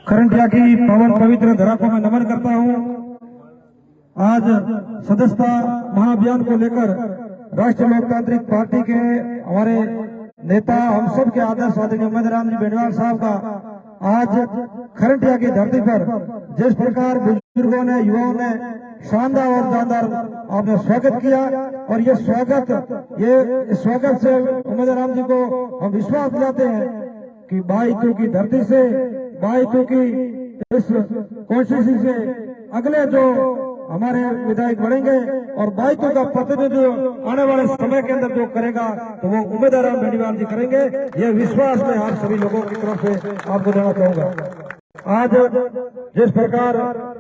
खरंटिया की पावन पवित्र धरा को मैं नमन करता हूं। आज सदस्यता महाअभियान को लेकर राष्ट्रीय लोकतांत्रिक पार्टी के हमारे नेता हम सब के आदर्श आदरणीय उम्मीदवार जी बेनीवाल साहब का आज खरंटिया की धरती पर जिस प्रकार बुजुर्गों ने युवाओं ने शानदार और जानदार आपने स्वागत किया और ये स्वागत से उम्मीदवार जी को हम विश्वास दिलाते हैं कि 22 की धरती से 22 की इस कोशिश से अगले जो हमारे विधायक बढ़ेंगे और 22 का प्रतिनिधित्व आने वाले समय के अंदर जो करेगा तो वो उम्मीदवार बेनीवाल जी करेंगे। ये विश्वास मैं आप सभी लोगों की तरफ से आपको देना चाहूंगा। आज जिस प्रकार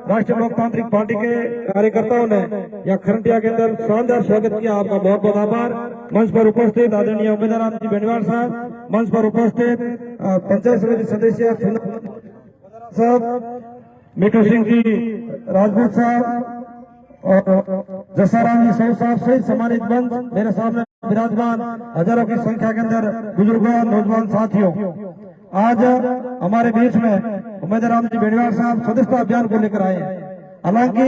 राष्ट्रीय लोकतांत्रिक पार्टी के कार्यकर्ताओं ने या खरंटिया के अंदर शानदार स्वागत किया, आपका बहुत बहुत आभार। मंच पर उपस्थित आदरणीय उम्मीदवार जी बेनीवाल साहब, मंच पर उपस्थित पंचायत समिति सदस्य साहब, मिठू सिंह जी राजपूत साहब और जसाराम जी साहू साहब सहित सम्मानित मंच मेरे सामने विराजमान हजारों की संख्या के अंदर बुजुर्गों नौजवान साथियों, आज हमारे बीच में उम्मीदवार जी बेनीवाल साहब सदस्यता अभियान को लेकर आए हैं। हालांकि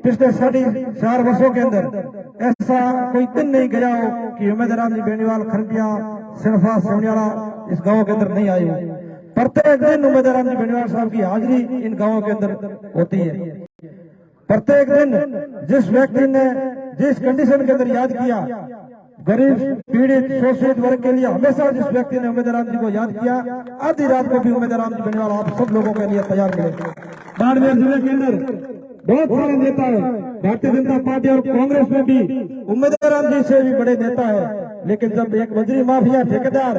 पिछले 4.5 वर्षों के अंदर ऐसा कोई दिन नहीं गया हो कि उम्मीदवार जी बेनीवाल खरंटिया सिरफा सेवनियाला इस गांव के अंदर नहीं आए हो। प्रत्येक दिन उम्मीदवार जी बेनीवाल साहब की हाजिरी इन गांवों के अंदर होती है। प्रत्येक दिन जिस व्यक्ति ने जिस कंडीशन के अंदर याद किया, गरीब पीड़ित शोषित वर्ग के लिए हमेशा जिस व्यक्ति ने उम्मीदवार जी को याद किया, आधी रात को भी उम्मीदवार जी बेनीवाल आप सब लोगों के लिए तैयार मिले। बाड़मेर जिले के अंदर बहुत सारे नेता है, भारतीय जनता पार्टी और कांग्रेस में भी उम्मीदवार जी से भी बड़े नेता है, लेकिन जब एक बजरी माफिया ठेकेदार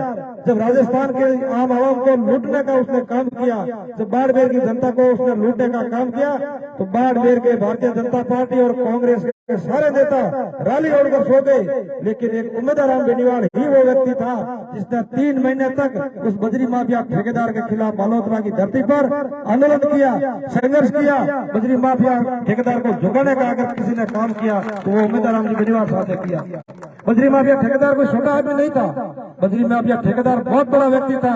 जब राजस्थान के आम आवाम को लूटने का उसने काम किया, जब बाड़मेर की जनता को उसने लूटने का काम किया, तो बाड़मेर के भारतीय जनता पार्टी और कांग्रेस के सारे नेता रैली होकर सो गए। लेकिन एक उम्मीदवार बेनीवाल ही वो व्यक्ति था जिसने 3 महीने तक उस बजरी माफिया ठेकेदार के खिलाफ बालोतरा की धरती पर आंदोलन किया, संघर्ष किया। बजरी माफिया ठेकेदार को झुकाने का अगर किसी ने काम किया तो वो उम्मीदवार बेनीवाल साहब ने किया। बजरी माफिया ठेकेदार कोई छोटा आदमी नहीं था, बजरी माफिया ठेकेदार बहुत बड़ा व्यक्ति था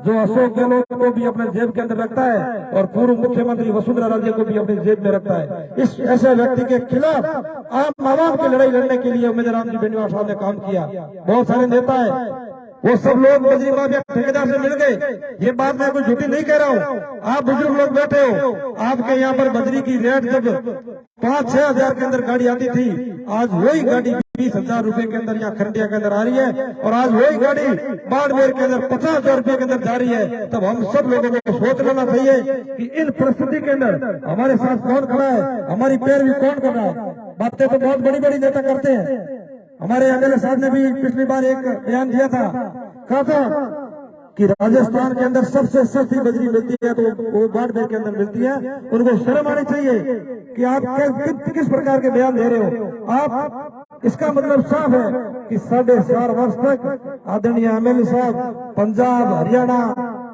जो अशोक गहलोत को भी अपने जेब के अंदर रखता है और पूर्व मुख्यमंत्री वसुंधरा राजे को भी अपने जेब में रखता है। इस ऐसे व्यक्ति के खिलाफ आम आवाम की लड़ाई लड़ने के लिए उम्मीदवार जी बेनीवाल साहब ने काम किया। बहुत सारे नेता है, वो सब लोग बजरी माफिया ठेकेदार से मिल गए। ये बात मैं कोई झूठी नहीं कह रहा हूँ, आप बुजुर्ग लोग बैठे हो, आपके यहाँ पर बजरी की रेट जब 5-6 हजार के अंदर गाड़ी आती थी, आज वही गाड़ी 20,000 रुपए के अंदर यहाँ खरंटिया के अंदर आ रही है और आज वही गाड़ी बाड़मेर के अंदर 50,000 रुपए के अंदर जा रही है। तब हम सब लोगों को सोच लेना चाहिए कि इन परिस्थिति के अंदर हमारे साथ कौन खड़ा है, हमारी पैरवी कौन कर रहा है। बातें तो बहुत बड़ी बड़ी नेता करते हैं। हमारे एमएलए साहब ने भी पिछली बार एक बयान दिया था, कहा था कि राजस्थान के अंदर सबसे सस्ती बजरी मिलती है तो वो बाड़मेर के अंदर मिलती है। उनको शर्म आनी चाहिए कि आप किस प्रकार के बयान दे रहे हो। आप इसका मतलब साफ है कि 4.5 वर्ष तक आदरणीय एमएलए साहब पंजाब, हरियाणा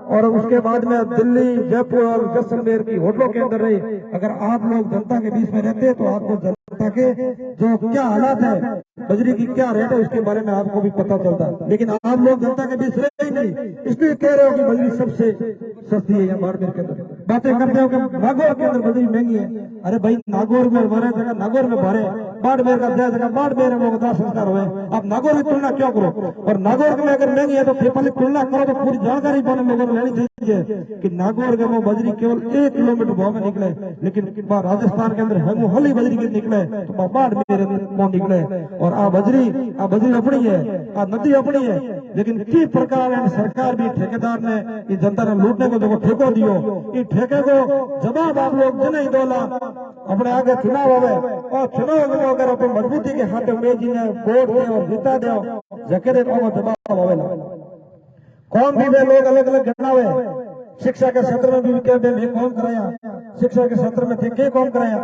और उसके बाद में दिल्ली, जयपुर और जैसलमेर की होटलों के अंदर रहे। अगर आप लोग जनता के बीच में रहते तो आपको जनता के जो क्या हालात है, बजरी की क्या रेट है, उसके बारे में आपको भी पता चलता। लेकिन आप लोग जनता के बीच रहे ही नहीं, इसलिए कह रहे हो कि बजरी सबसे सस्ती है यहाँ बाड़मेर के अंदर। बातें करते हो कि नागौर के अंदर बजरी महंगी है। अरे भाई, नागौर में भरे जगह नागौर में भरे, बाड़मेर का जगह बाड़मेर में वो दाह संस्कार हुए। आप नागौर की तुलना क्यों करो? और नागौर में अगर महंगी है तो फिर पहले तुलना करो तो पूरी जानकारी लोगों को लेनी चाहिए कि नागौर में वो बजरी केवल 1 किलोमीटर भाव में निकले, लेकिन राजस्थान के अंदर हेमोहली बजरी की निकले तो बाड़मेर में निकले। और आ बजरी अपनी है, आ नदी अपनी है, लेकिन किस प्रकार सरकार भी ठेकेदार ने इस जनता ने लूटने को जो ठेको दियो, ये ठेके को जवाब आप लोग जिन्हें दोला अपने आगे चुनाव हो और चुनाव में अगर अपने मजबूती के हाथ में जी ने वोट दे और जीता दो जके जवाब आवेला। कौन भी वे लोग अलग अलग घटना हुए, शिक्षा के क्षेत्र में भी क्या कौन कराया, शिक्षा के क्षेत्र में थे क्या कौन कराया,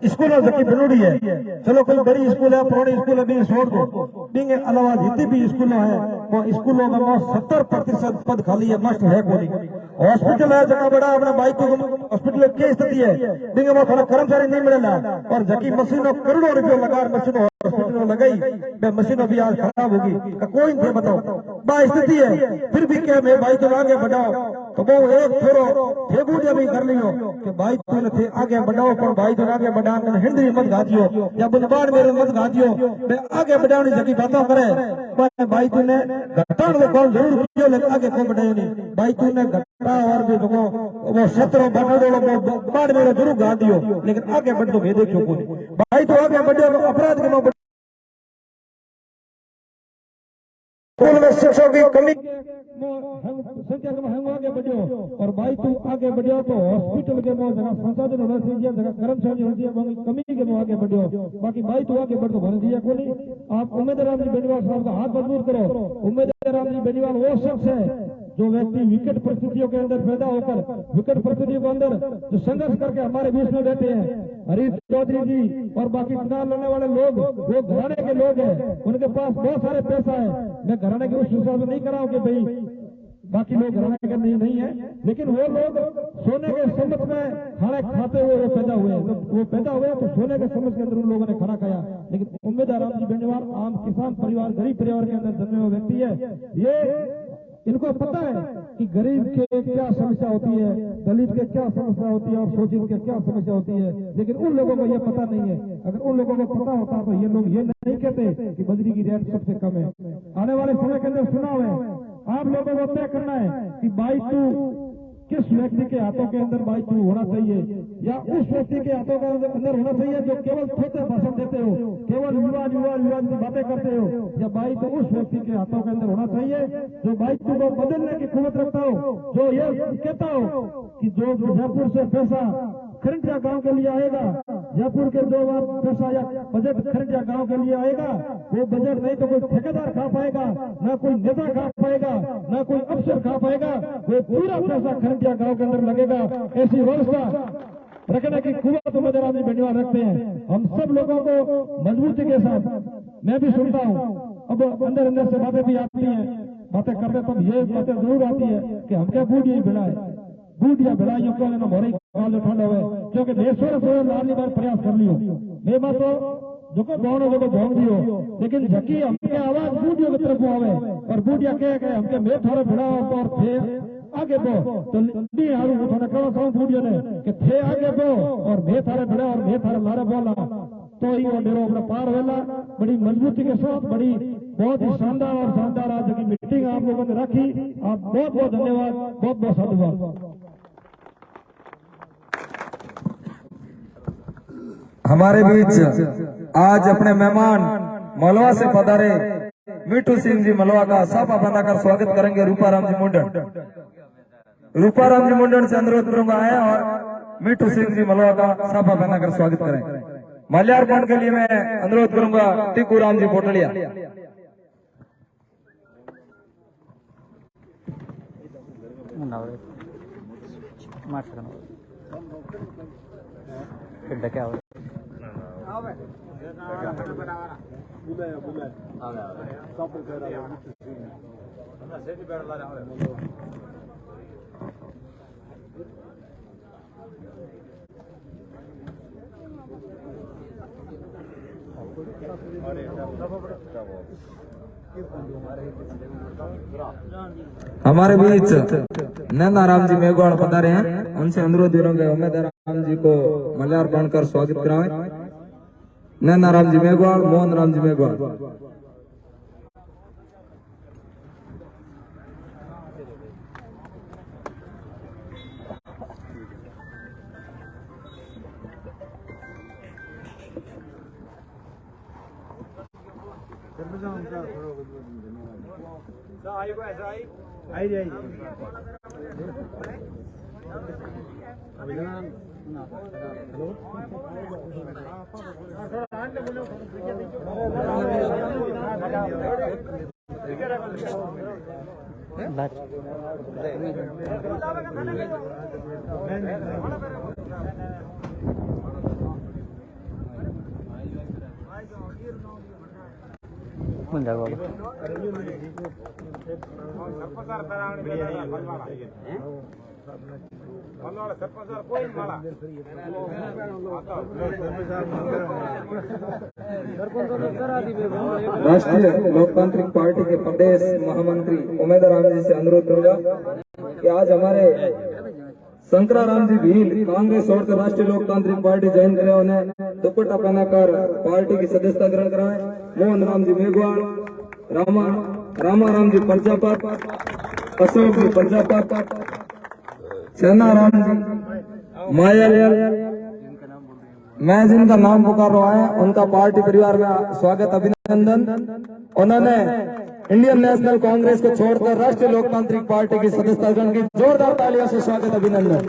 स्कूल जबकि बनूड़ी है, चलो कोई बड़ी स्कूल है, पुरानी स्कूल है, भी छोड़ दो। बिंग अलावा जितनी भी स्कूलों है वो स्कूलों में 70% पद खाली है, मस्ट है कोई। हॉस्पिटल है जगह बड़ा अपना बाइक को हॉस्पिटल की स्थिति है, बिंग वो थोड़ा कर्मचारी नहीं मिलेगा और जबकि मशीनों करोड़ों रुपये लगा मशीनों हॉस्पिटल लगाई मैं मशीनों भी आज खराब होगी कोई नहीं बताओ बा स्थिति है फिर भी क्या मैं भाई तुम आगे बढ़ाओ तो वो एक थोड़ो फेबू भी कर लियो कि भाई तूने थे आगे बढ़ाओ पर भाई तुम आगे बढ़ा हिंदी मत गाजियो या बुनबाड़ मेरे मत गाजियो मैं आगे बढ़ाने जगी बातों करे भाई तूने घटाण वो कौन जरूर कियो लेकिन आगे कौन बढ़ायो नहीं भाई तूने घटा और भी तुमको वो क्षेत्रों बढ़ाड़ो बाढ़ मेरे जरूर गा दियो लेकिन आगे बढ़ तो भेदे क्यों कोई भाई तो आगे बढ़े अपराध के नो स्कूल में शिक्षकों की कमी संख्या में आगे बढ़ो और भाई तू आगे बढ़ो तो हॉस्पिटल के में जगह संसाधन होना चाहिए जगह कर्मचारी होना चाहिए कमी के में आगे बढ़ो बाकी भाई तू आगे बढ़ तो बन दिया को नहीं आप उम्मीदवार राम जी बेनीवाल साहब का हाथ मजबूत करो उम्मीदवार राम जी बेनीवाल वो शख्स है जो व्यक्ति विकट परिस्थितियों के अंदर पैदा होकर विकट परिस्थितियों के अंदर जो संघर्ष करके हमारे बीच में बैठे हैं हरीश चौधरी जी और बाकी चुनाव लड़ने वाले लोग वो घराने के लोग हैं उनके पास बहुत सारे पैसा है मैं घराने के उस हिसाब से नहीं कराऊं कि भाई बाकी लोग घराने के नहीं है लेकिन वो लोग सोने के समझ में खाना खाते हुए वो पैदा हुए तो वो पैदा हुए तो सोने के समझ के अंदर उन लोगों ने खाना खाया लेकिन उम्मीदवार राम जी बेनीवाल आम किसान परिवार गरीब परिवार के अंदर जन्मे हुए व्यक्ति है ये इनको पता है कि गरीब के क्या समस्या होती है दलित के क्या समस्या होती है और शोषित के क्या समस्या होती है लेकिन उन लोगों को यह पता नहीं है अगर उन लोगों को पता होता तो ये लोग ये नहीं कहते कि बजरी की रेट सबसे कम है आने वाले समय के अंदर चुनाव है आप लोगों को तय करना है कि भाई तू किस व्यक्ति के हाथों के अंदर भाई तू होना चाहिए या उस व्यक्ति के हाथों के अंदर होना चाहिए जो केवल छोटे भाषण देते हो केवल विवाद की बातें करते हो या भाई तो उस व्यक्ति के हाथों के अंदर होना चाहिए जो भाई तुमको बदलने की कुवत रखता हो जो ये कहता हो कि जो जयपुर से पैसा खरंजा गांव के लिए आएगा जयपुर के 2 बार पैसा या बजट खरंजा गांव के लिए आएगा वो बजट नहीं तो कोई ठेकेदार खा पाएगा ना कोई नेता खा पाएगा ना कोई अफसर खा पाएगा वो पूरा पैसा खरंजा गांव के अंदर लगेगा ऐसी व्यवस्था रखने की कुवत उम्मीदवार राम जी बेनीवाल रखते हैं हम सब लोगों को मजबूती के साथ मैं भी सुनता हूँ अब अंदर से बातें भी आती हैं बातें करते तब ये बातें जरूर आती है कि हमके बूढ़ी भिड़ाए बूढ़िया भिड़ाइयों को ना भरे काल उठाना हुए क्योंकि देशों लाली बार प्रयास कर लियो मैं बात तो जो को भावना जो भाव दियो लेकिन झकी हमके आवाज बूढ़ियों की तरफ आवे और बूढ़िया कहे हमके मैं थोड़ा भिड़ा और फिर आगे बो तो नहीं हारू थोड़ा कहो कहूँ बूढ़ियों ने कि थे आगे बो और मैं थारे भिड़ा और मैं थारे लारे बोला तो ही वो डेरो अपना पार वेला बड़ी मजबूती के साथ बड़ी बहुत ही शानदार आज की मीटिंग आप लोगों ने रखी आप बहुत बहुत धन्यवाद बहुत बहुत साधुवाद हमारे बीच आज अपने मेहमान मलवा से पधारे मीठू सिंह जी मलवा का साफा बनाकर स्वागत करेंगे रूपाराम जी मुंडन से अनुरोध करूंगा आए और मीठू सिंह जी मलवा का साफा बनाकर स्वागत करें माल्यार्पण के लिए मैं अनुरोध करूंगा टीकू राम जी पोटलिया हमारे बीच नैना राम जी मेघवाल पधारे हैं उनसे अनुरोध करेंगे उम्मीदवार राम जी को माल्यार्पण कर स्वागत कराएं नैना राम जी मेघवाल मोहन राम जी मेघवाल राष्ट्रीय लोकतांत्रिक पार्टी के प्रदेश महामंत्री उमेदराम जी से अनुरोध करूंगा कि आज हमारे शंकराराम जी भील कांग्रेस छोड़कर राष्ट्रीय लोकतांत्रिक पार्टी ज्वाइन करे, उन्हें दुपट्टा पहनाकर पार्टी की सदस्यता ग्रहण कराएं। मोहन राम जी मेघवाल, रामाराम जी प्रजापत, अशोक जी प्रजापत, चन्नाराम जी मायालाल, मैं जिनका नाम पुकार रहा है उनका पार्टी परिवार में स्वागत अभिनंदन। उन्होंने इंडियन नेशनल कांग्रेस को छोड़कर राष्ट्रीय लोकतांत्रिक पार्टी की सदस्यता ग्रहण की, जोरदार तालियों से स्वागत अभिनंदन।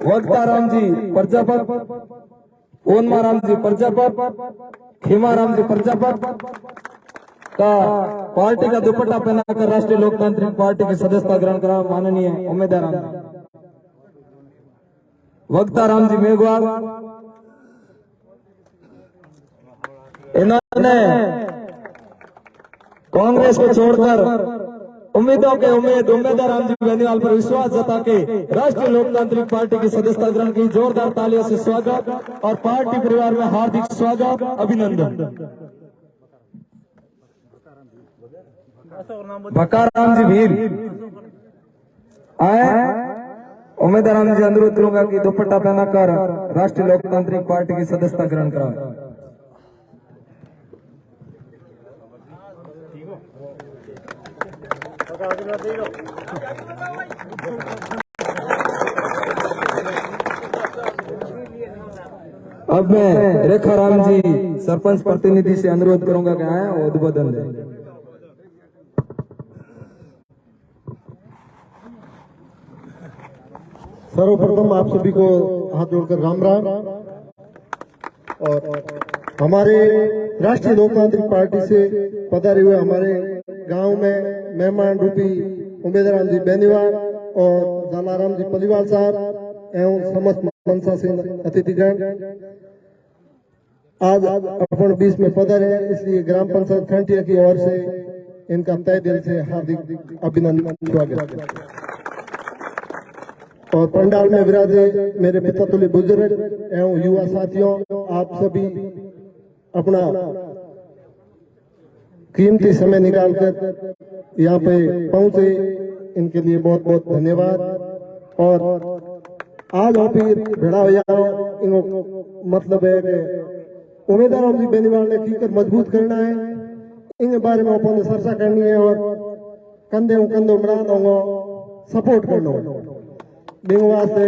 वक्ताराम जी प्रजापत, ओनमाराम जी प्रजापत, खीमाराम जी प्रजापत का पार्टी का दुपट्टा पहनाकर राष्ट्रीय लोकतांत्रिक पार्टी की सदस्यता ग्रहण करा माननीय उम्मीदवार वक्ताराम जी मेघवाल। इन्होंने कांग्रेस को छोड़कर उम्मीदों के उम्मीदवार राम जी बेनीवाल पर विश्वास जता के राष्ट्रीय लोकतांत्रिक पार्टी की सदस्यता ग्रहण की, जोरदार तालियों से स्वागत और पार्टी परिवार में हार्दिक स्वागत अभिनंदन। बकाराम जी भील आए। उम्मीदवार जी अनुरोध करूंगा कि दुपट्टा पहनाकर राष्ट्रीय लोकतांत्रिक पार्टी की सदस्यता ग्रहण कराएं। अब मैं रेखाराम जी सरपंच प्रतिनिधि से अनुरोध करूंगा कि आए और उद्बोधन दें। सर्वप्रथम आप सभी को हाथ जोड़कर राम राम। और हमारे राष्ट्रीय लोकतांत्रिक पार्टी से पधारे हुए हमारे गांव में मेहमान रूपी उम्मीदवार जी बेनीवाल और जलाराम जी पलीवाल साहब एवं समस्त मनसा सिंह अतिथिगण आज अपन बीच में पधारे हैं, इसलिए ग्राम पंचायत खंटिया की ओर से इनका तहे दिल से हार्दिक अभिनंदन स्वागत। और पंडाल में विराजे मेरे पिता तुल्य बुजुर्ग एवं युवा साथियों, आप सभी अपना कीमती समय निकालकर यहाँ पे पहुंचे, इनके लिए बहुत बहुत धन्यवाद। और आज फिर भिड़ा मतलब है कि उम्मीदवार जी बेनीवाल ने कीकर मजबूत करना है, इन बारे में अपन चर्चा करनी है और कंधे कंधे मिला सपोर्ट करना है। बिंग वास्ते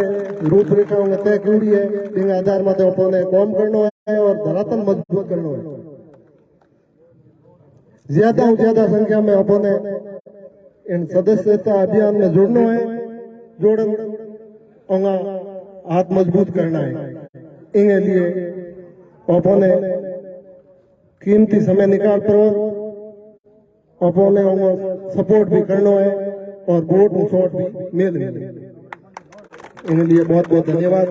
रूपरेखा तय की है, बिंग आधार में अपने काम करना है और धरातल मजबूत करना है। ज्यादा से ज्यादा संख्या में अपने इन सदस्यता अभियान में जुड़ना है, जोड़न हाथ मजबूत करना है। इनके लिए अपने कीमती समय निकाल कर अपने सपोर्ट भी करना है और वोट शॉट भी मिल। इनके लिए बहुत बहुत धन्यवाद।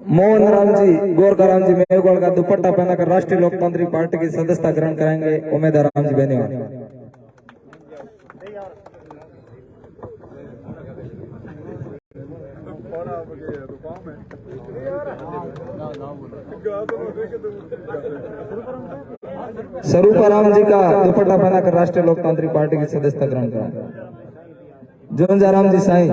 मोहन राम जी गोरखाराम जी मेघवाल का दुपट्टा पहनाकर राष्ट्रीय लोकतांत्रिक पार्टी की सदस्यता ग्रहण कराएंगे उम्मीदवार राम जी बेनीवाल। स्वरूपाराम जी का दुपट्टा पहनाकर राष्ट्रीय लोकतांत्रिक पार्टी की सदस्यता ग्रहण कराएंगे जोंजाराम जी साईं।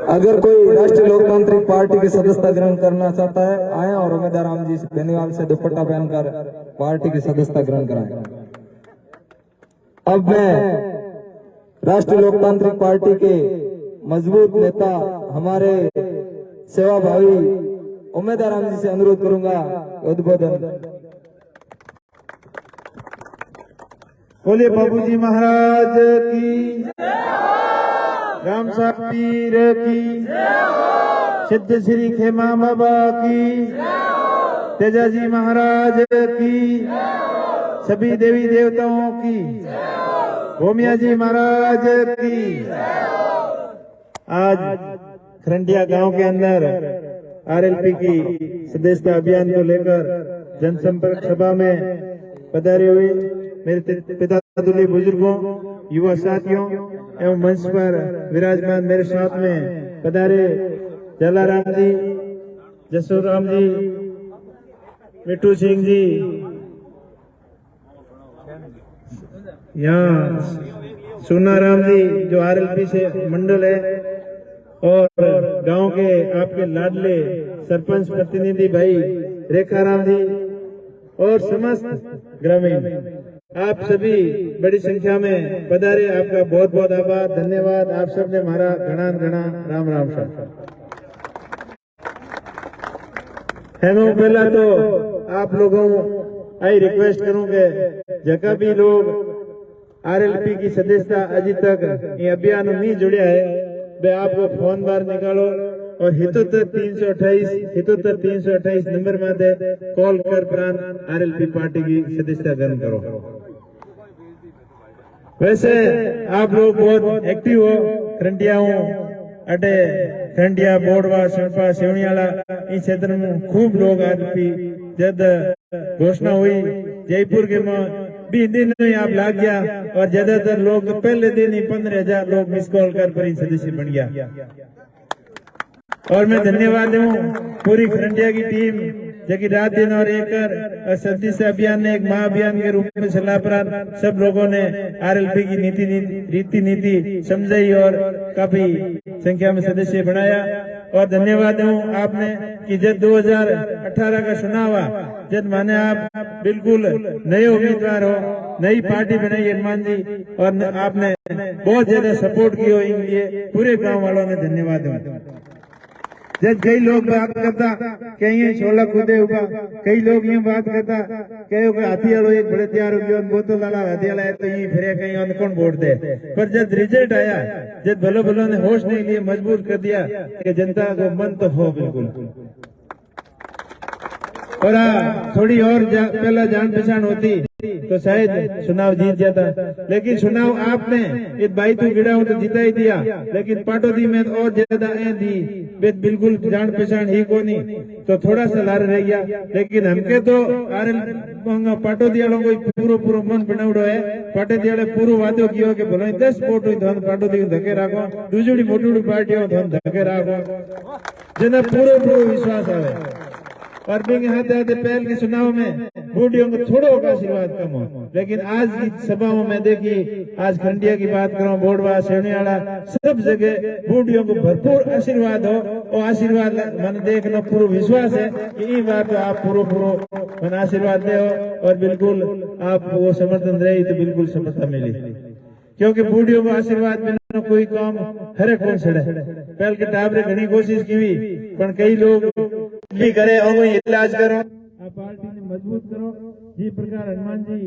अगर कोई राष्ट्रीय लोकतांत्रिक पार्टी की सदस्यता ग्रहण करना चाहता है, आए और उम्मीदवार राम जी बेनीवाल से दुपट्टा पहनकर पार्टी की सदस्यता ग्रहण कराएं। अब मैं राष्ट्रीय लोकतांत्रिक पार्टी के मजबूत नेता हमारे सेवाभावी उम्मीदवार राम जी से अनुरोध करूंगा उद्बोधन। बोले बाबूजी महाराज की, राम साहब पीर की, सिद्ध श्री खेमा बाबा की, तेजाजी महाराज की, सभी देवी देवताओं की, भूमिया जी महाराज की, आज खरंडिया गांव के अंदर आरएलपी की सदस्यता अभियान को लेकर जनसंपर्क सभा में पधारे हुए मेरे पिता तुल्य बुजुर्गों, युवा साथियों एवं मंच पर विराजमान मेरे साथ में पधारे जलाराम जी, जसोराम जी, मिट्टू सिंह जी, यहाँ सोनाराम जी जो आरएलपी से मंडल है, और गांव के आपके लाडले सरपंच प्रतिनिधि भाई रेखाराम जी और समस्त ग्रामीण, आप सभी बड़ी संख्या में पधारे। आपका बहुत बहुत आभार, धन्यवाद। आप सबने हमारा घना घना राम राम साहब। हेमो पहला तो आप लोगों आई रिक्वेस्ट करूंगे, जगह भी लोग आरएलपी की सदस्यता अभी तक ये अभियान नहीं जुड़े है, वे आपको फोन बार निकालो और 77 328 नंबर में दे कॉल कर प्रांत आरएलपी पार्टी की सदस्यता ग्रहण करो। वैसे आप लोग बहुत एक्टिव हो, खरंडिया अटे खरंडिया, बोडवा, सड़पा, सेवणियाला इस क्षेत्र में खूब लोग आरएलपी जब घोषणा हुई जयपुर के भी दिन में आप लाग गया और ज्यादातर लोग पहले दिन ही 15,000 लोग मिस कॉल कर पर सदस्य बन गया। और मैं धन्यवाद दूं पूरी खरंडिया की टीम जो रात दिन और एक कर सदस्य अभियान ने एक महाअभियान के रूप में चला पर सब लोगों ने आरएलपी की रीति नीति समझाई और काफी संख्या में सदस्य बनाया। और धन्यवाद दूं आपने कि जब 2018 का चुनाव हुआ, जब माने आप बिल्कुल नए उम्मीदवार हो, नई पार्टी बनाई हनुमान जी, और आपने बहुत ज्यादा सपोर्ट की हो, इनके पूरे गांव वालों ने धन्यवाद दूं। जब कई लोग बात करता कहीं छोला कूदे हुआ, कई लोग ये बात करता कहो कि हाथी वालों एक बड़े तैयार हो गया बोतल वाला हाथी वाला है तो ये फिर कहीं कौन वोट दे। पर जब रिजल्ट आया, जब भलो भलो ने होश नहीं लिए, मजबूर कर दिया कि जनता को मन तो हो बिल्कुल। और थोड़ी और पहला जान पहचान होती तो शायद चुनाव जीत जाता, लेकिन चुनाव आपने इस बाई तू गिड़ा हो तो जीता ही दिया, लेकिन पाटोदी में और ज्यादा दी बिल्कुल जान पहचान ही को नहीं, तो थोड़ा सा लार रह गया। लेकिन हमके तो पाटोदी वालों को पूरो मन बनावड़ो है, पाटोदी वाले पूरो वादो कियो कि भले 10 वोट हुई तो पाटोदी धके राखो, दूसरी मोटी पार्टी हो तो धके राखो, जना पूरो विश्वास आवे। और भी हाथे हाथे पहल के चुनाव में बूढ़ियों को थोड़ा का आशीर्वाद कम हो, लेकिन आज की सभाओं में देखिए, आज खंडिया की बात करो, बोडवा, सेवणियाला, सब जगह बूढ़ियों को भरपूर आशीर्वाद हो, और आशीर्वाद मन देखना पूरा विश्वास है कि ये बात तो आप पूरा मन आशीर्वाद दे हो और बिल्कुल आप वो समर्थन रहे तो बिल्कुल सफलता मिली। क्योंकि बूढ़ियों को आशीर्वाद मिलना कोई काम हरे कौन सड़े। पहल के टाबरे घनी कोशिश की, पर कई लोग भी करे और इलाज करो, आप पार्टी ने मजबूत करो। जी प्रकार हनुमान जी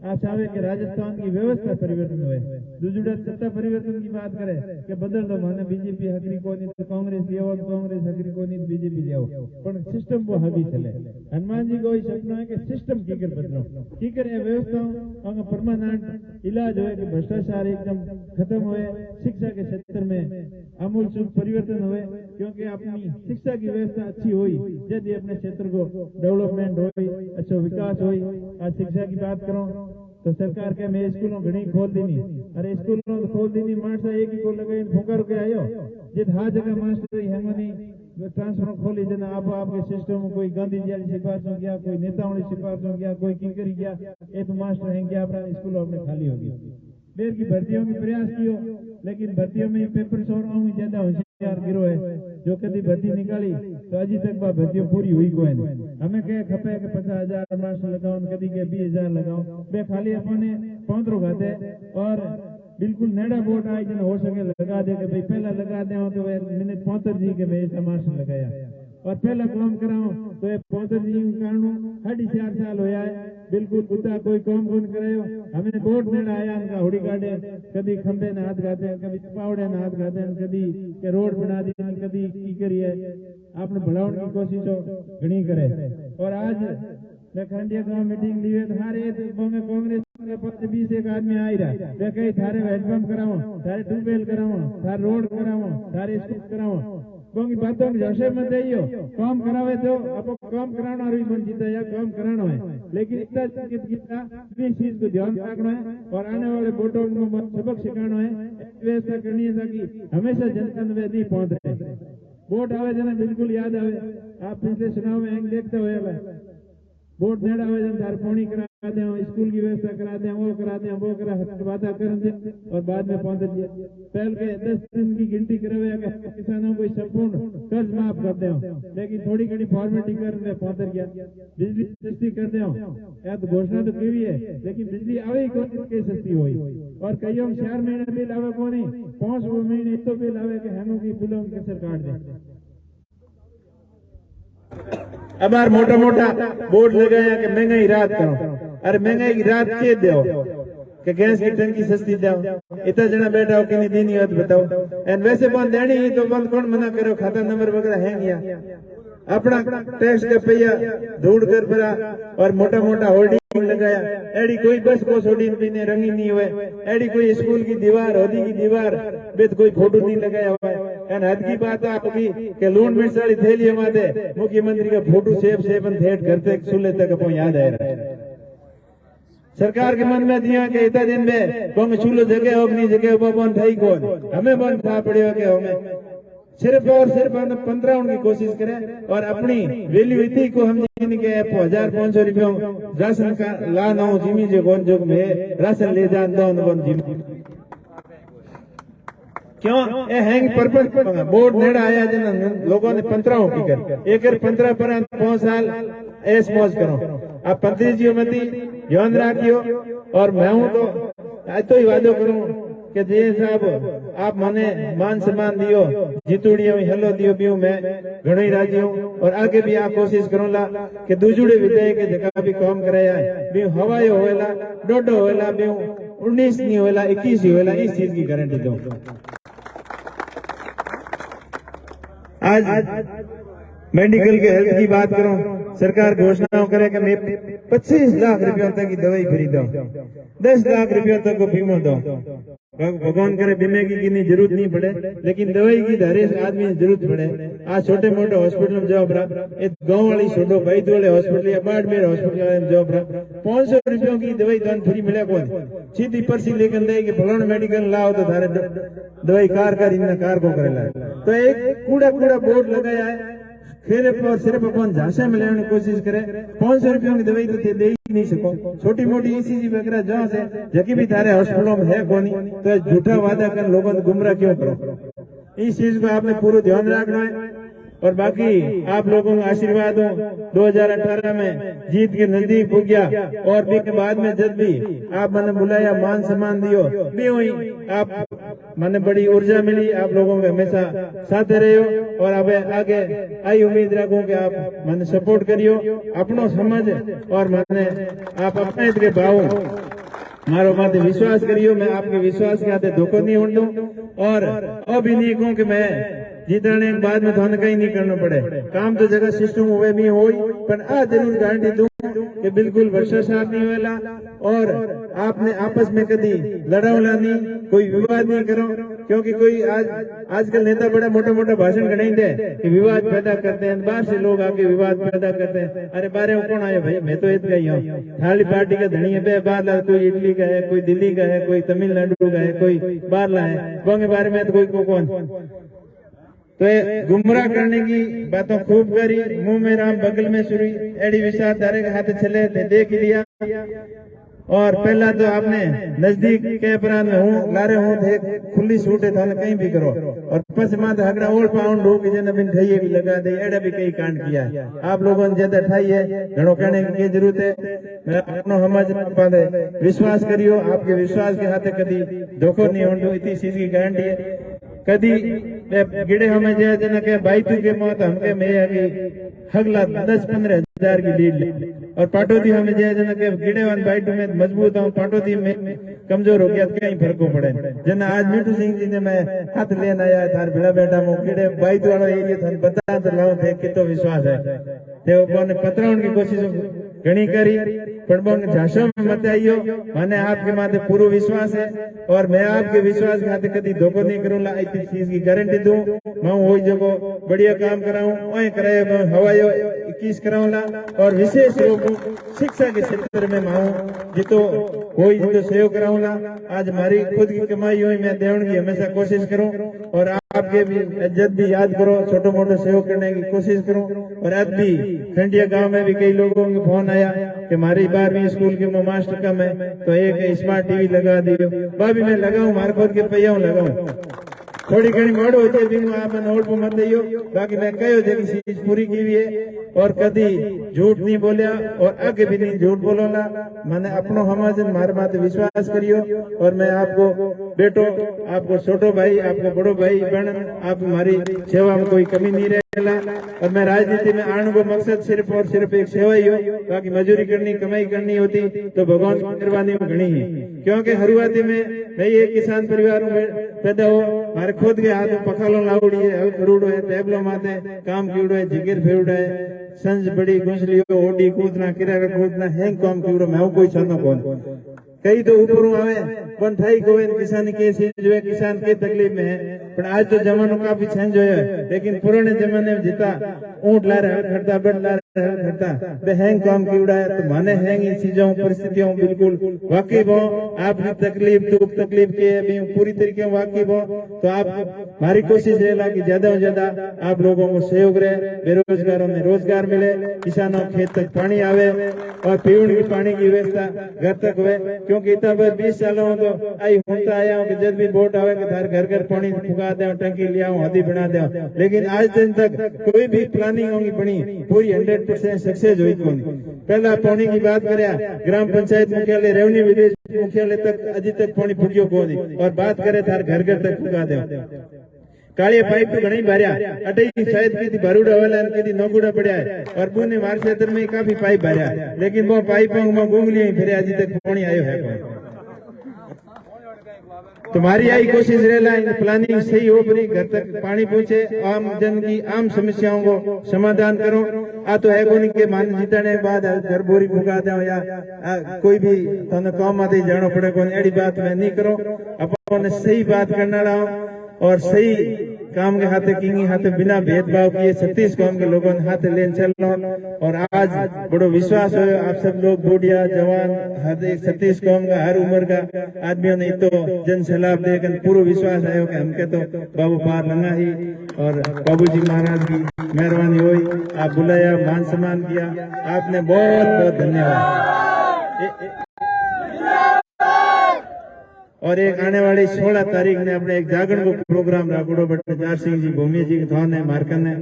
आप चाहे कि राजस्थान की व्यवस्था परिवर्तन हुए, दूसरा सत्ता परिवर्तन की बात करे कि बदल दो, माने बीजेपी हकरी को नहीं तो कांग्रेस ले आओ, कांग्रेस हकरी को नहीं तो बीजेपी ले आओ, पर सिस्टम वो हवी चले। हनुमान जी को सपना है कि सिस्टम की कर बदलो, की करे व्यवस्था परमानेंट इलाज हो कि भ्रष्टाचार एकदम खत्म हुए, शिक्षा के क्षेत्र में आमूल चूल परिवर्तन हुए, क्योंकि अपनी शिक्षा की व्यवस्था अच्छी हुई, यदि अपने क्षेत्र को डेवलपमेंट हुई, अच्छा विकास हुई। आज शिक्षा की बात करो तो सरकार के मैं स्कूलों घनी खोल दी, अरे स्कूलों खोल दी, मास्टर एक ही को लगे फूकर के आयो, जित हर जगह मास्टर हेमनी ट्रांसफर खोली, जना आप आपके सिस्टम में कोई गांधी जी वाली सिफारिश हो गया, कोई नेताओं की सिफारिश हो गया, कोई की करी गया, ये तो मास्टर है क्या अपना स्कूलों में खाली होगी। देर की भर्तियों की प्रयास कियो, लेकिन भर्तियों में पेपर शोरों में ज्यादा होशियार गिरो है, जो कभी भर्ती निकाली तो अभी तक वह भर्तियों पूरी हुई को है। हमें क्या खपे कि 50,000 मास्टर लगाओ, कभी के 20,000 लगाओ, वे खाली अपने 15 खाते और बिल्कुल नेड़ा वोट आए जन हो सके लगा दे, भाई पहला लगा दे तो मैंने 75 जी के मैं मास्टर लगाया और पहला काम कराओ तो 75 जी कारण 4.5 साल होया है, बिल्कुल कुत्ता कोई काम कौन करायो। हमें वोट नेड़ा आया उनका हुड़ी काटे, कभी खंबे ने हाथ गाते, कभी पावड़े ने हाथ गाते, कभी के रोड बना दी, कभी की करिए आपने बढ़ाने की कोशिश घनी करे। और आज मैं खंडिया गांव मीटिंग ली है, हर एक कांग्रेस 20 एक आदमी आ रहा वे कहीं थारे हेडपंप कराओ, थारे ट्यूबवेल कराओ, थारे रोड कराओ, थारे स्कूल कराओ, क्योंकि बातों में जैसे मत जाइयो काम करावे तो आपको काम कराना रही बन जीता या काम कराना है, लेकिन इतना इस चीज को ध्यान रखना है और आने वाले वोटों को सबक सिखाना है, व्यवस्था करनी है ताकि हमेशा जनता में नहीं पहुंच रहे। वोट आवे जना बिल्कुल याद आवे, आप पिछले चुनाव में एक देखते हुए वोट नेड़ा हुए जन तार पानी करा दे, स्कूल की व्यवस्था करा दे, वो करा दे, वो करा वादा कर दे और बाद में पहुंच दिए। पहले के 10 दिन की गिनती करे किसानों को संपूर्ण कर्ज माफ कर दे, लेकिन थोड़ी घड़ी फॉर्मेलिटी कर पहुंच गया। बिजली सस्ती कर दे या तो घोषणा तो की है, लेकिन बिजली आवे ही सस्ती हुई और कई 4 महीने बिल आवे को नहीं, 5 महीने तो बिल आवे के हेमों की बिलों की कसर काट दे। अब यार मोटा मोटा बोर्ड लगाया कि महंगाई रात करो, अरे महंगाई की रात के दो कि गैस की टंकी सस्ती दो, इतना जना बैठा हो कि नहीं देनी हो तो बताओ। एंड वैसे बंद देनी है तो बंद कौन मना करो, खाता नंबर वगैरह है गया, अपना टैक्स का पैया ढूंढ कर भरा और मोटा मोटा होर्डिंग लगाया। एडी कोई बस को होर्डिंग भी नहीं रंगी नहीं हुए, एडी कोई स्कूल की दीवार होदी की दीवार बेद कोई फोटो नहीं लगाया हुआ है। एंड हद की बात है आपकी कि लून मिर्च वाली थैली माते मुख्यमंत्री का फोटो सेवन थेट करते सुले तक अपो याद आ रहा है। सरकार के मन में दिया कि इतना दिन में कौन चूल्हो जगह हो नहीं जगह वो बंद थी कौन, हमें बंद था पड़े कि हमें सिर्फ और सिर्फ 15 होने की कोशिश करें और अपनी वैल्यू को हम 1500 रुपयों राशन का ला ना जिमी जो कौन जो में राशन ले जा क्यों ए हैंग पर्पस बोर्ड नेड़ा आया जन लोगों ने 15 की कर एक 15 पर 5 साल ऐस मौज करो। आप 35 जी मत ध्यान रखियो और मैं हूं तो ही वादो करूं कि जे साहब आप मने मान सम्मान दियो, जीतुड़ियों हेलो दियो बियो मैं घणो ही राजी हूं और आगे भी आप कोशिश करूंगा कि दूजुड़े विधायक के जगह भी काम कराया है बियो हवायो होएला डोडो होएला बियो 19 नहीं होएला 21 ही होएला, इस चीज की गारंटी दूं। आज मेडिकल के हेल्थ की बात करूं, सरकार घोषणाओं करे कि मैं 25 लाख रुपयों तक की दवाई खरीदूं, 10 लाख रुपयों तक को बीमा दो। भगवान करे बीमे की कितनी जरूरत नहीं पड़े, लेकिन दवाई की हर एक आदमी की जरूरत पड़े। आज छोटे मोटे हॉस्पिटल में जाओ भरा, एक गाँव वाली छोड़ो भाई वाले हॉस्पिटल अपार्टमेंट हॉस्पिटल में जाओ भरा, 500 रुपयों की दवाई दान फ्री मिले कौन, सीधी पर्ची लेकर दे कि फलाना मेडिकल लाओ तो थारे दवाई कार को करेला। तो एक कूड़ा बोर्ड लगाया है, फिर सिर्फ अपन झांसे में लेने की कोशिश करे, 500 रुपयों की दवाई तो दे ही नहीं सको। छोटी मोटी ईसीजी वगैरह जहाँ से जबकि भी तारे हॉस्पिटलों में है कौन, तो झूठा वादा कर लोगों को गुमराह क्यों करो। इस चीज को आपने पूरा ध्यान रखना है और बाकी आप लोगों का आशीर्वाद हो। 2018 में जीत के नजदीक हो गया और भी के बाद में जब भी आप मैंने बुलाया मान सम्मान दियो भी हुई, आप मैंने बड़ी ऊर्जा मिली, आप लोगों के हमेशा साथ रहे हो और अब आगे आई उम्मीद रखूं कि आप मैंने सपोर्ट करियो अपनो समझ और मैंने आप अपने इतने भाव मारो माते विश्वास करियो। मैं आपके विश्वास के हाथे धोखा नहीं उंडू और अभी नहीं कहूं कि मैं जीतने के बाद में थोड़ा कहीं नहीं करना पड़े, काम तो जगह सिस्टम हुए भी हो, पर आ जरूर गारंटी दूं कि बिल्कुल भ्रष्टाचार नहीं होगा और आपने आपस में कभी लड़ावला नहीं, कोई विवाद नहीं करो, क्योंकि कोई आजकल नेता बड़ा मोटा भाषण गणाई दे कि विवाद पैदा करते हैं, बाहर से लोग आके विवाद पैदा करते हैं। अरे बारे में कौन आए भाई, मैं तो इतना ही हूँ, थाली पार्टी का धनी है, बाहर कोई इटली का है, कोई दिल्ली का है, कोई तमिलनाडु का है, कोई बाहर है, के बारे में तो कोई कौन। तो गुमराह करने की बातों खूब करी, मुंह में राम बगल में सुरी, एडी विचारधारे के हाथ चले थे देख लिया। और पहला तो आपने नजदीक के अपराध में हूँ लारे हूँ थे खुली छूट है थाने कहीं भी करो और पश्चिमा हगड़ा ओल्ड पाउंड हो कि जन बिन ठाइए भी लगा दे, एड़ा भी कई कांड किया है। आप लोगों ने ज्यादा ठाई है, घणो कहने की जरूरत है, मैं अपनो समझ विश्वास करियो, आपके विश्वास के हाथे कभी धोखो नहीं होंगे, इतनी चीज की गारंटी है। कदी गिड़े हमें जय जन के भाई तू के मौत हमके मैं हगला 10-15 हजार की लीड और पाटोदी हमें जय जन के गिड़े वन भाई तू में मजबूत हूँ, पाटोदी में कमजोर हो गया, कहीं फर्क पड़े। जन आज मीठू सिंह जी ने मैं हाथ लेना आया थार भिड़ा बैठा हूँ, गिड़े भाई तू वाला एरिया था बता तो लाओ थे कि तो विश्वास है, तो पत्राउन की कोशिश घनी करी पण झांसो में मत आइयो। मैंने आपके माथे पूरा विश्वास है और मैं आपके विश्वास खाते कभी धोखो नहीं करूंगा। इतनी चीज की गारंटी दूं। मैं वही जगह बढ़िया काम कराऊं वही कराए हवाई 21 कराऊंगा और विशेष रूप शिक्षा के क्षेत्र में मैं जितो कोई जो सहयोग कराऊंगा। आज हमारी खुद की कमाई हुई मैं देने की हमेशा कोशिश करूं और आपके भी इज्जत भी याद करो, छोटे मोटे सहयोग करने की कोशिश करूं। और आज भी खंडिया गांव में भी कई लोगों के फोन आया कि हमारी 12वीं स्कूल के मास्टर कम है तो एक स्मार्ट टीवी लगा दियो। भाभी मैं लगाऊं मार खुद के पैया लगाऊं थोड़ी घनी मोड़ होती है आप नोट पर मत दियो। बाकी मैं कहो जे चीज पूरी की हुई है और कभी झूठ नहीं बोलिया और आगे भी नहीं झूठ बोलोला। मैंने अपनो हमाजन मारे माते विश्वास करियो और मैं आपको बेटो, आपको छोटो भाई, आपको बड़ो भाई बहन, आप हमारी सेवा में कोई कमी नहीं रहेला। और मैं राजनीति में आने को मकसद सिर्फ और सिर्फ एक सेवा ही हो। बाकी मजूरी करनी कमाई करनी होती तो भगवान की मेहरबानी में घनी है। क्योंकि शुरुआती में मैं एक किसान परिवार में पैदा हो, मारे खुद के हाथ में पखालो लाउड़ी है, हल खरूड़ो है, टेबलो माथे काम कीड़ो है, जिगर फेवड़ो है, संज बड़ी गुंसली ओडी कूदना किरारा कूदना हैंग काम कीड़ो मैं कोई छंदो कौन। कई तो ऊपर आवे पण ठाई को किसान के जो है किसान के तकलीफ में है। पर आज तो जमानो काफी चेंज हो है। लेकिन पुराने जमाने में जिता ऊंट ला रहा खड़ता बट ला रहा खड़ता वे हैंग काम की उड़ा है तो माने हैंग इन चीजों परिस्थितियों बिल्कुल वाकिफ हो। आपकी तकलीफ दुख तकलीफ के भी पूरी तरीके से वाकिफ हो तो आप हमारी कोशिश रहेगा कि ज्यादा से ज्यादा आप लोगों को सहयोग रहे, बेरोजगारों में रोजगार मिले, किसानों खेत तक पानी आवे और पीने की पानी की व्यवस्था घर तक हुए। क्योंकि इतना बार 20 सालों तो आई होता आया हूँ कि जब भी वोट आवे कि थार घर घर पानी फुका दे टंकी लिया हदी बना दे। लेकिन आज दिन तक कोई भी प्लानिंग होगी बनी पूरी 100% सक्सेस हुई कौन। पहला पानी की बात करें ग्राम पंचायत मुख्यालय रेवन्यू विलेज मुख्यालय तक अभी तक पानी फुकियो कौन और बात करे थार घर घर तक फुका दे। काली पाइप तो घनी भरिया अटे शायद की भरूड़ा वाला की नौगुड़ा पड़ा है और पुणे मार क्षेत्र में काफी पाइप भरिया लेकिन वो पाइप में गुंगली फिर आज तक पानी आयो है। तुम्हारी आई कोशिश रहेला प्लानिंग सही हो परी घर तक पानी पहुंचे, आम जन की आम समस्याओं को समाधान करो। आ तो है कोनी के मान जीतने बाद घर बोरी फुका दो या कोई भी तने काम आते जानो पड़े कोनी एड़ी बात मैं नहीं करो। अपन सही बात करना रहा और सही काम के हाथे किंगी हाथे बिना भेदभाव किए 36 कौम के लोगों ने हाथे लेन चलो। और आज बड़ो विश्वास हो आप सब लोग बूढ़िया जवान हर 36 कौम का हर उम्र का आदमियों ने तो जन सलाह देकर पूरा विश्वास आयो कि हमके तो बाबू पार लंगा ही और बाबूजी महाराज की मेहरबानी हुई। आप बुलाया मान सम्मान किया, आपने बहुत बहुत धन्यवाद। और एक आने वाली 16 तारीख ने अपने एक जागरण को programme राखोड़ो but jar Singh ji भूमि जी थान है मारकन है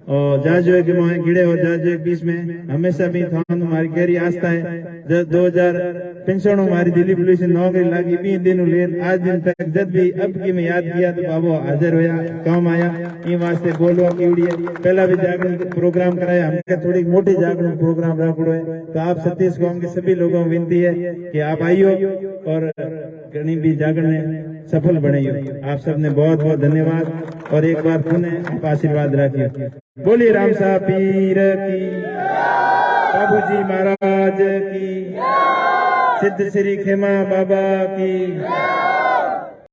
और जाजो के मोहे गिड़े और जाजो के बीच में हमेशा भी थान हमारी गहरी आस्था है। 2005 हमारी दिल्ली पुलिस नौकरी लगी 20 दिन लेन आज दिन तक जब भी अब की मैं याद किया तो बाबू हाजिर होया काम आया ये वास्ते बोलवा की उड़ी पहला भी जागरण प्रोग्राम कराया हमके थोड़ी मोटी जागरण प्रोग्राम रखो है। तो आप 36 गांव के सभी लोगों को विनती है कि आप आइयो और घनी भी जागरण सफल बनाइयो। आप सबने बहुत बहुत धन्यवाद और एक बार पुनः आप आशीर्वाद रखिए। बोलिए राम साहब पीर की, बाबूजी महाराज की, सिद्ध श्री खेमा बाबा की।